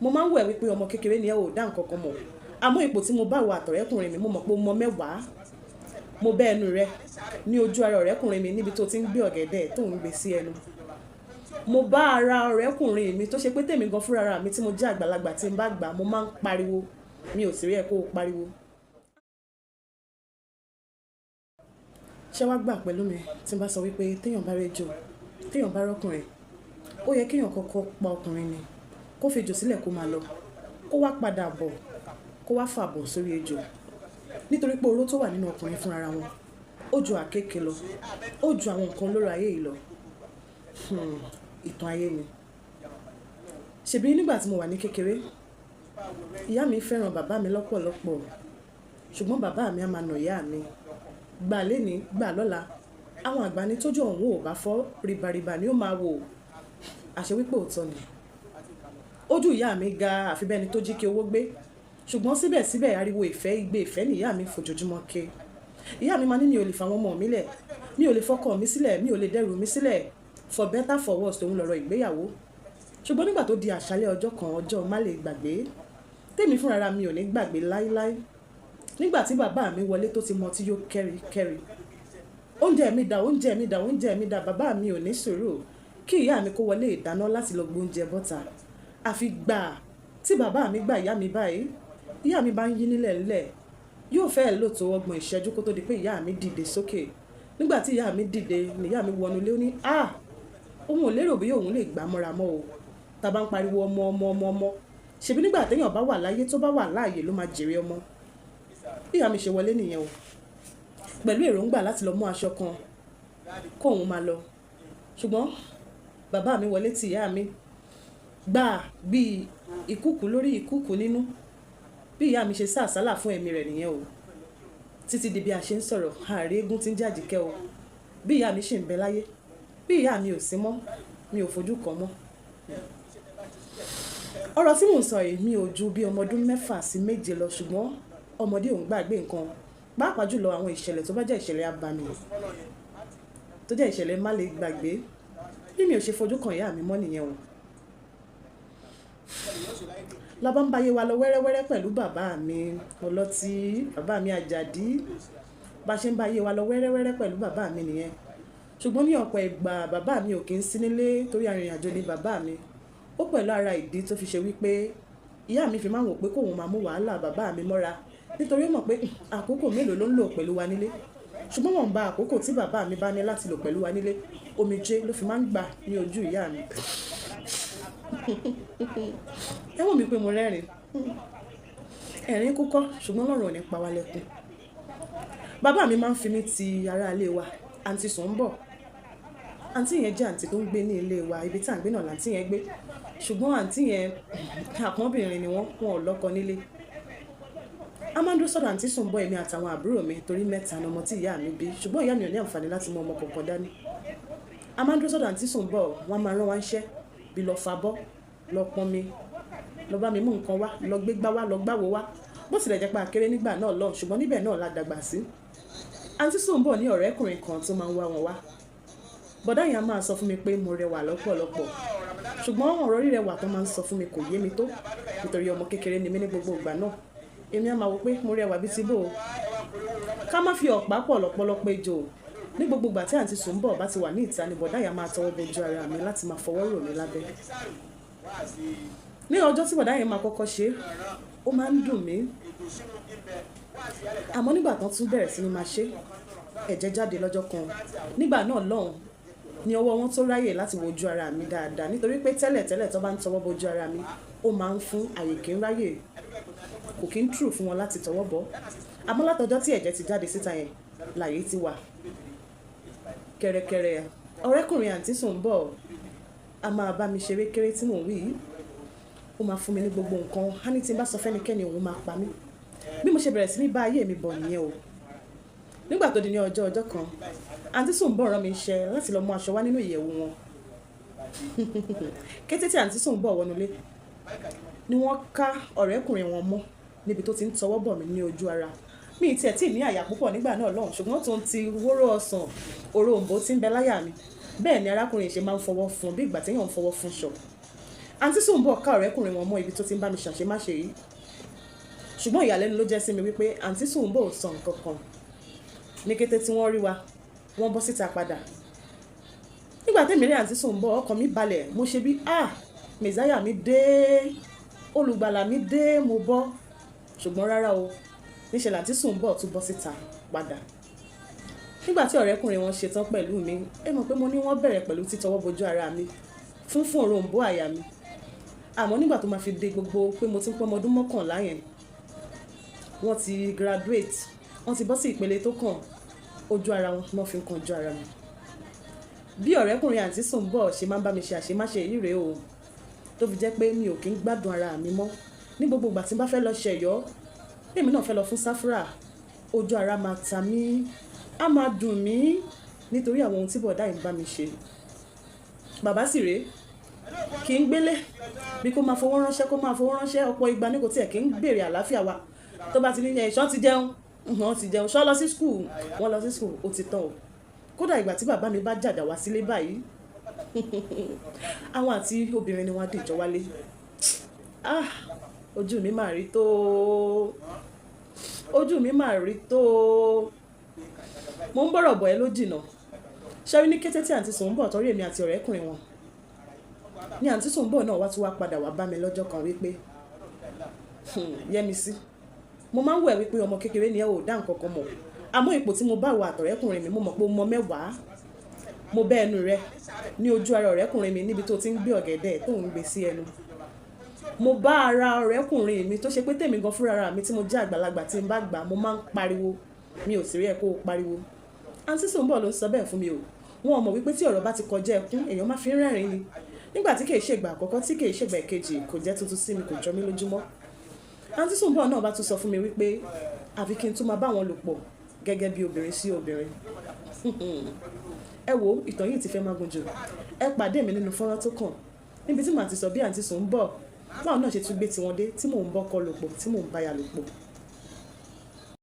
mo máa ń wẹ̀ wípé ọmọ kékeré ni ẹ ò dá nǹkan kan mọ̀ àmọ́ ipò tí mo bá wà àtọ̀rẹ́kùnrin mi mo mọ̀ pé mo mẹ́wàá mo bẹ́ ẹnu rẹ ní ojú ara ọ̀rẹ́kùnrin mi níbi tó ti ń gbé ọ̀gẹ̀dẹ̀ tó ń gbé sí ẹnu mo bá ara ọ̀rẹ́kùnrin mi tó ṣe pé tèmi gan fúnra mi tí mo jẹ́ àgbàlagbà tí n bá gbà mo máa ń pariwo mi ò sì rí ẹ kó o pariwo. ṣé wàá gbà pẹ̀lú mi tí n bá sọ wípé téèyàn bá rẹ́jọ téèyàn bá rọ́kùnrin ó yẹ kéèyàn kọ́kọ́ pa ọkùnrin ni kó fi ejò sílẹ̀ kó máa lọ kó wá padà bọ̀ kó wá fàbọ̀ sórí ejò nítorí pé oró tó wà nínú ọkùnrin fúnra wọn ó ju àkékè lọ ó ju àwọn nǹkan olóró ayé yìí lọ. Ìtàn ayé mi ṣebí nígbà tí mo wà ní kékeré ìyá mi fẹ́ràn bàbá mi lọ́pọ̀lọpọ̀ ṣùgbọ́n bàbá mi á máa nà ìyá mi gbà léni gbà lọ́la àwọn àgbà ní tójú ọ̀hún ò bá fọ́ rìbàrìbà ni ó máa wò àṣẹ wípé òótọ́ ni ojú ìyá mi ga àfi bẹ́ni tó jí kí owó gbé ṣùgbọ́n síbẹ̀síbẹ̀ ariwo ìfẹ́ igbe ìfẹ́ ni ìyá mi fojoojúmọ́ ké ìyá mi máa ní mi ò lè fa àwọn ọmọ mi lẹ̀ mi ò lè fọkọ mi sílẹ̀ mi ò lè dẹrù mi sílẹ̀ for better for worse òun lọ̀rọ̀ ìgbéyàwó ṣùgbọ́n nígbà tó di àṣálẹ́ ọjọ́ kan ọjọ́ má lè gbàgbé tèmi fúnra mi ò ní gbàgbé láíláí nígbà tí bàbá mi wọlé tó ti mọ tí yóò kẹ́rì oúnjẹ mi dà oúnjẹ mi dà oúnjẹ mi dà bàbá mi ò ní sùúrù kí ìyá mi kó wọlé ìdáná láti lọ gbóúnjẹ bọ́ta àfi gbà tí bàbá mi gbà ìyá mi báyìí ìyá mi bá ń yí nílẹ̀ ńlẹ̀ yóò fẹ́ẹ̀ lò tó 30 ìṣẹ́jú kó tó di pé ìyá mi dìde sókè nígbà tí ìyá mi dìde ni ìyá mi wọnú ilé ó ní òun ò lérò bí òun lè gbà mọ́ra mọ́ o tá bá ń pariwo ọmọ ọmọ ọmọ ọmọ ṣebí nígbà téèyàn bá wà láyé tó bá wà láàyè ló máa jèrè ọmọ bí ìyá mi ṣe wọlé nìyẹn o pẹ̀lú èròǹgbà láti lọ mú aṣọ kan kóun máa lọ ṣùgbọ́n bàbá mi wọlé tí ìyá mi gbà bíi ìkúkú lórí ìkúkú nínú bí ìyá mi ṣe sá àsálà fún ẹ̀mí rẹ̀ nìyẹn o títí di bí a ṣe ń sọ̀rọ̀ ààrẹ eégún tí ń jàjìkẹ́ o bí ìyá mi ṣì ń bẹ láyé bí ìyá mi ò sí mọ́ mi ò fojú kan mọ́. ọ̀rọ̀ tí mò ń sọ yìí mi ò ju bí ọmọ ọdún 6 sí 7 lọ ṣùgbọ́n ọmọdé ò ń gbàgbé nǹkan pàápàá jùlọ àwọn ìṣẹ̀lẹ̀ tó bá jẹ́ ìṣẹ̀lẹ̀ abàmì tó jẹ́ ìṣẹ̀lẹ̀ má lè gbàgbé bí mi ò ṣe fojú kan ìyá mi mọ́ nìyẹn o. Lábá ń báyé wa lọ wẹ́rẹ́wẹ́rẹ́ pẹ̀lú bàbá mi ọlọ́tí bàbá mi àjàdí bá ṣe ń báyé wa lọ wẹ́rẹ́wẹ́rẹ́ pẹ̀lú bàbá mi nìyẹn ṣùgbọ́n ní ọ̀pọ̀ ìgbà bàbá mi ò kí ń sí nílé torí arìnrìnàjò ni bàbá mi ó pẹ̀lú ara ìdí tó fi ṣe wípé ìyá mi fi máa ń wò pé kóun máa mú wàhálà bàbá mi mọ́ra nítorí ó mọ̀ pé àkókò mélòó ló ń lò pẹ̀lú wa nílé ṣùgbọ́n wọ́n bá àkókò tí bàbá mi bá ní láti lò pẹ̀lú wa nílé omijé ló fi máa ń gbà ní ojú ìyá mi. ẹ wò mí pé mo rẹ́rìn ẹ̀rín kúkọ́ ṣùgbọ́n lọ́rùn ò ní pa wá lẹ́kún. bàbá mi máa ń fi mí ti ará ilé wa àǹtí Sùnbọ̀ àǹtí yẹn jẹ́ àǹtí tó ń gbé ní ilé wa ibi tí à ń gbé náà làǹtí yẹn gbé ṣùgbọ́n àǹtí yẹn àpọ́nbìnrin ni wọ́n ò lọ́kọ nílé. a máa ń dúró sọ́dọ̀ àǹtí Sùnbọ̀ èmi àtàwọn àbúrò mi torí 3 ni ọmọ tí ìyá mi bí ṣùgbọ́n ìyá mi ò ní àǹfààní láti mú ọmọ kọ̀ọ̀kan dání. a máa ń dúró sọ́dọ̀ àǹtí Sùnbọ̀ wọ́n máa rán wa ń ṣẹ́ bí lọ fabọ́ lọ pọnmi lọ bá mi mú nǹkan wá lọ gbé gbá wá lọ gbáwo wá bó tilẹ̀ jẹ́ pé akéré nígbà náà lọ ṣùgbọ́n níbẹ̀ náà la dàgbà sí. àǹtí Sùnbọ̀ ní ọ̀rẹ́kùnrin kan tó máa ń wá wọn wá bọ̀dá yẹn máa sọ fún mi pé mo rẹwà lọ́pọ̀lọpọ̀ ṣùgbọ́n ọ̀rọ̀ rírẹwà tó máa ń sọ fún mi kò yé mi tó nítorí ọmọ kékeré ni mí ní gbogbo ìgbà náà èmi á máa wò pé mo rẹwà bíi ti bò ó ká má fi ọ̀pá pọ̀ lọ́pọ̀lọpọ̀ ejò ní gbogbo ìgbà tí àǹtí Sùnbọ̀ bá ti wà ní ìta ni bọ̀dá yẹn máa tọwọ́ bojú ara mi láti máa fọwọ́ rò mí lábẹ́. ní ọjọ́ tí bọ̀dá yẹn máa kọ́kọ́ ṣe ó máa ń dùn mí àmọ́ nígbà tán tún bẹ̀rẹ̀ sí ni máa ṣe ẹ̀jẹ̀ jáde lọ́jọ́ kan nígbà náà lọ́hùn ní ọwọ́ wọn tó ráyè láti wojú ara mi dáadáa nítorí pé tẹ́lẹ̀tẹ́lẹ̀ tó bá ń tọwọ́ bojú ara mi ó máa ń fún àyè kí ń ráyè kò kí ń trù fún wọn láti tọwọ́ bọ́ àmọ́ látọjọ́ tí ẹ̀jẹ̀ ti jáde síta yẹn láyé ti wà kẹ̀rẹ̀kẹ̀rẹ̀ ọ̀rẹ́kùnrin àǹtí Sùnbọ̀ a máa bá mi ṣeré kéré tí mò ń wí ó máa fún mi ní gbogbo nǹkan á ní tí n bá sọ fẹ́nikẹ́ni òun máa pa mí bí mo ṣe bẹ̀rẹ̀ sí ní bá ayé mi bọ̀ nìyẹn o nígbà tó di ní ọjọ́ kan àǹtí Sùnbọ̀ rán mi iṣẹ́ láti lọ mú aṣọ wá nínú ìyẹ̀wù wọn kété tí àǹtí Sùnbọ̀ wọnúlé ni wọ́n ká ọ̀rẹ́kùnrin wọn mọ́ níbi tó ti ń tọwọ́ bọ̀ mí ní ojú ara mi tiẹ̀ tí ní àyà púpọ̀ nígbà náà lọ́hùn ṣùgbọ́n tó ń ti wóró ọsàn òrombó tí ń bẹ láyà mi bẹ́ẹ̀ ni arákùnrin ṣe máa ń fọwọ́ fún bí ìgbà téèyàn ń fọwọ́ fún ṣọ àǹtí Sùnbọ̀ ká ọ̀rẹ́kùnrin wọn mọ́ ibi tó ti ń bá mi ṣàṣemáṣe yìí, ṣùgbọ́n ìyàlẹ́nu ló jẹ́ sí mi wípé àǹtí Sùnbọ̀ ò sọ nǹkan kan. Ní kété tí wọ́n rí wa wọ́n bọ́ síta padà. Nígbà tẹ́mi rí àǹtí Sùnbọ̀ ọkàn mi balẹ̀, mo ṣe bí mẹ̀sáyà mi dé, olùgbàlà mi dé, mo bọ́. Ṣùgbọ́n rárá o, níṣẹ́ làǹtí Sùnbọ̀ tún bọ́ síta padà. Nígbà tí ọ̀rẹ́kùnrin wọn ṣetán pẹ̀lú mi, ẹ mọ̀ pé mo ní wọ́n bẹ̀rẹ̀ pẹ̀lú títọwọ́ bojú ara mi fún òrombó àyà mi. Àmọ́ nígbà tó máa fi dé gbogbo pé mo ti ń pọ́ ọmọ ọdún 11 yẹn, wọ́n ti graduate, wọ́n ti bọ́ sí ìpele tó kàn, ojú ara wọn wọ́n fi ń kan ojú ara mi. Bí ọ̀rẹ́kùnrin àǹtí Sùnbọ̀ ṣe máa ń bá mi ṣe àṣemáṣe yìí rèé o, tó fi jẹ́ pé mi ò kí ń gbádùn ara mi mọ́. Ní gbogbo ìgbà tí n bá fẹ́ lọ ṣẹ̀yọ́, èmi náà fẹ́ lọ fún sáfúrà, ojú ara máa ta mí, á máa dùn mí nítorí àwọn ohun tí bọ̀dá yìí ń bá mi ṣe. Bàbá sì rèé, kì í gbélé bí kò máa fowó ránṣẹ́ ọ̀pọ̀ ìgbà ní kò tiẹ̀ kì í béèrè àlàáfíà wa. Tó bá ti ní ṣán ti jẹun, wọ́n ti jẹun, ṣán lọ sí skul, wọ́n lọ sí skul, ó ti tán o. Kódà ìgbà tí bàbá mi bá jàjà wá sílé báyìí, àwọn àti obìnrin ni wọ́n á dìjọ wálé. Ojú mi máa rí tó, ojú mi máa rí tó. Mo ń bọ̀rọ̀ bọ̀ ẹ́ ló jìnà. Ṣẹ́rí ní kété tí àǹtí Sùnbọ̀ torí èmi àti ọ̀rẹ́kùnrin wọn, ní àǹtí Sùnbọ̀ náà wá tún wá padà wá bá mi lọ́jọ́ kan wípé Yẹ́misí, mo máa ń wẹ̀ wípé ọmọ kékeré ni ẹ ò dá nǹkan kan mọ̀, àmọ́ ipò tí mo bá wà àtọ̀rẹ́kùnrin mi, mo mọ̀ pé mo mọ mẹ́wàá. Mo bẹ́ ẹnu rẹ ní ojú ara ọ̀rẹ́kùnrin mi níbi tó ti ń gbé ọ̀gẹ̀dẹ̀ tó ń gbé sí ẹnu. Mo bá ara ọ̀rẹ́kùnrin mi tó ṣe pé tèmi gan fúnra mi tí mo jẹ́ àgbàlagbà tí n bá gbà mo máa ń pariwo, mi ò sì rí ẹ kó pariwo. Àǹtí Sùnbọ̀ ló ń sọ bẹ́ẹ̀ fún mi o. Wọ́n mọ̀ wípé tí ọ̀rọ̀ bá ti kọjá ẹkún, èèyàn máa fi ń rẹ́rìn ni. Nígbà tí kìí ṣègbà àkọ́kọ́, tí kìí ṣègbà ìkejì, kò jẹ́ tuntun sí mi, kò jọ mí lójúmọ́. Àǹtí Sùnbọ̀ náà bá tún sọ fún mi wípé àfi kí n tún máa bá wọn lò pọ̀ gẹ́gẹ́ bí obìnrin sí obìnrin. Ẹ wo, ìtàn yìí ti fẹ́ máa gùn jù. Ẹ pàdé mi nínú fọ́nrán tó kàn, níbi tí màá ti sọ bí àǹtí Sùnbọ̀ báwọn náà ṣe tún gbé tiwọn dé, tí mò ń bọ́kọ lò pọ̀, tí mò ń báya lò pọ̀.